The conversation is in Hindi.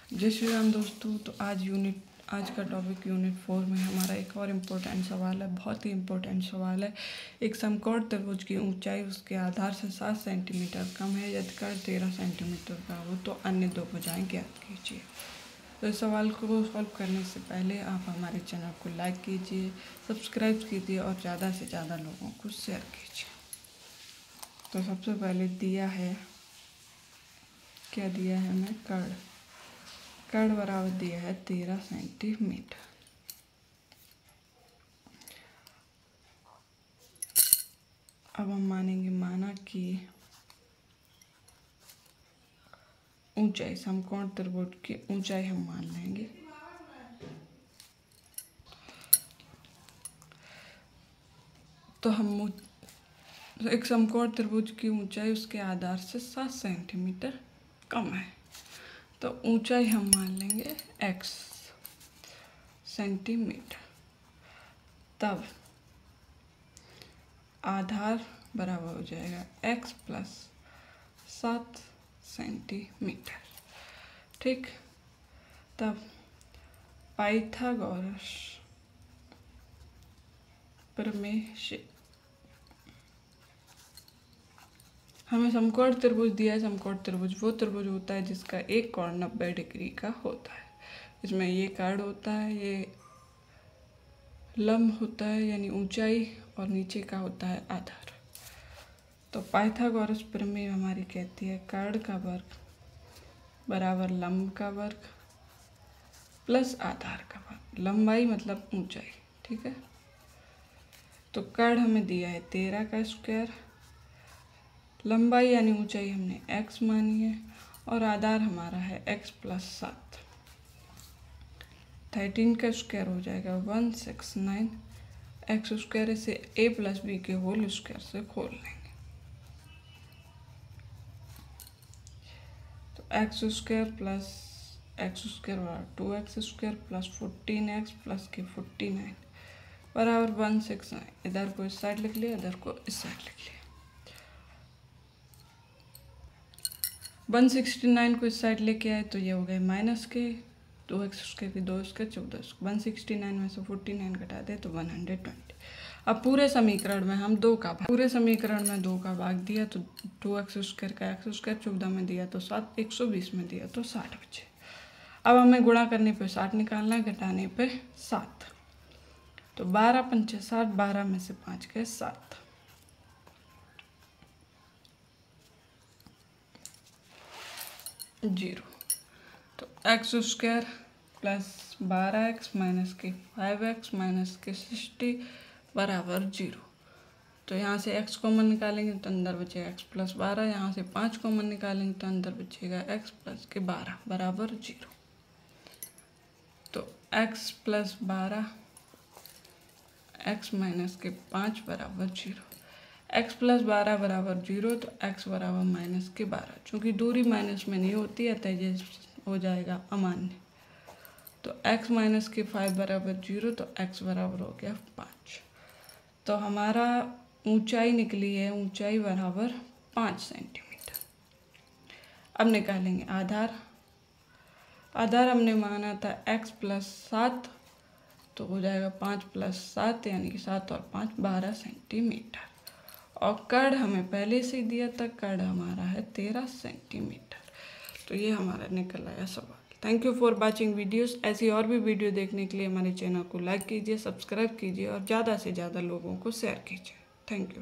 जय श्री राम दोस्तों। तो आज का टॉपिक यूनिट 4 में हमारा एक और इम्पोर्टेंट सवाल है, बहुत ही इम्पोर्टेंट सवाल है। एक समकोण त्रिभुज की ऊंचाई उसके आधार से 7 सेंटीमीटर कम है, यदि कर्ण 13 सेंटीमीटर का हो तो अन्य दो भुजाएं ज्ञात कीजिए। तो इस सवाल को सॉल्व करने से पहले आप हमारे चैनल को लाइक कीजिए, सब्सक्राइब कीजिए और ज़्यादा से ज़्यादा लोगों को शेयर कीजिए। तो सबसे पहले दिया है, क्या दिया है हमें, कर्ण बराबर दिया है 13 सेंटीमीटर। अब हम माना कि ऊंचाई, समकोण त्रिभुज की ऊंचाई हम मान लेंगे। तो हम एक समकोण त्रिभुज की ऊंचाई उसके आधार से 7 सेंटीमीटर कम है, तो ऊंचाई हम मान लेंगे x सेंटीमीटर। तब आधार बराबर हो जाएगा x प्लस 7 सेंटीमीटर। ठीक, तब पाइथागोरस प्रमेय से हमें समकोण त्रिभुज दिया है। समकोण त्रिभुज वो त्रिभुज होता है जिसका एक कोण 90 डिग्री का होता है। इसमें ये कर्ण होता है, ये लंब होता है यानी ऊंचाई, और नीचे का होता है आधार। तो पाइथागोरस प्रमेय हमारी कहती है कर्ण का वर्ग बराबर लंब का वर्ग प्लस आधार का वर्ग। लंबाई मतलब ऊंचाई, ठीक है। तो कर्ण हमें दिया है 13 का स्क्वायर, लंबाई यानी ऊंचाई हमने x मानी है, और आधार हमारा है x प्लस 7। 13 का स्क्वायर हो जाएगा 169 x स्क्वायर, इसे a प्लस बी के होल स्क्वायर से खोल लेंगे। तो x square plus x square बराबर 2x square plus 14x plus के 49 बराबर 169। इधर को इस साइड लिख लिया, इधर को इस साइड लिख लिया। 169 को इस साइड लेके आए तो ये हो गए माइनस के 2x स्क्वायर की 2 स्क्वायर 14। 169 में से 49 घटा दे तो 120। अब पूरे समीकरण में हम 2 का भाग दिया तो 2x स्क्वायर का x स्क्वायर 14 में दिया तो 7, 120 में दिया तो 60 बचे। अब हमें गुणा करने पे 60 निकालना है, घटाने पे 7। तो 12 पंचे 60, 12 में से 5 गए 7। जीरो। तो x square plus 12x minus के 5x माइनस के 60 बराबर 0। तो यहाँ से x कॉमन निकालेंगे तो अंदर बचेगा x प्लस 12, यहाँ से 5 कॉमन निकालेंगे तो अंदर बचेगा x प्लस के 12 बराबर 0। तो x प्लस 12 x माइनस के 5 बराबर 0। x प्लस 12 बराबर 0, तो x बराबर माइनस के 12। चूँकि दूरी माइनस में नहीं होती है तो ये हो जाएगा अमान्य। तो x माइनस के 5 बराबर 0, तो x बराबर हो गया 5। तो हमारा ऊंचाई निकली है, ऊंचाई बराबर 5 सेंटीमीटर। अब निकालेंगे आधार। आधार हमने माना था x प्लस 7, तो हो जाएगा 5 प्लस 7 यानी कि 7 और 5 12 सेंटीमीटर। और कर्ण हमें पहले से ही दिया था, कर्ण हमारा है 13 सेंटीमीटर। तो ये हमारा निकल आया सवाल। Thank you for watching videos. ऐसी और भी वीडियो देखने के लिए हमारे चैनल को लाइक कीजिए, सब्सक्राइब कीजिए और ज़्यादा से ज़्यादा लोगों को शेयर कीजिए। Thank you.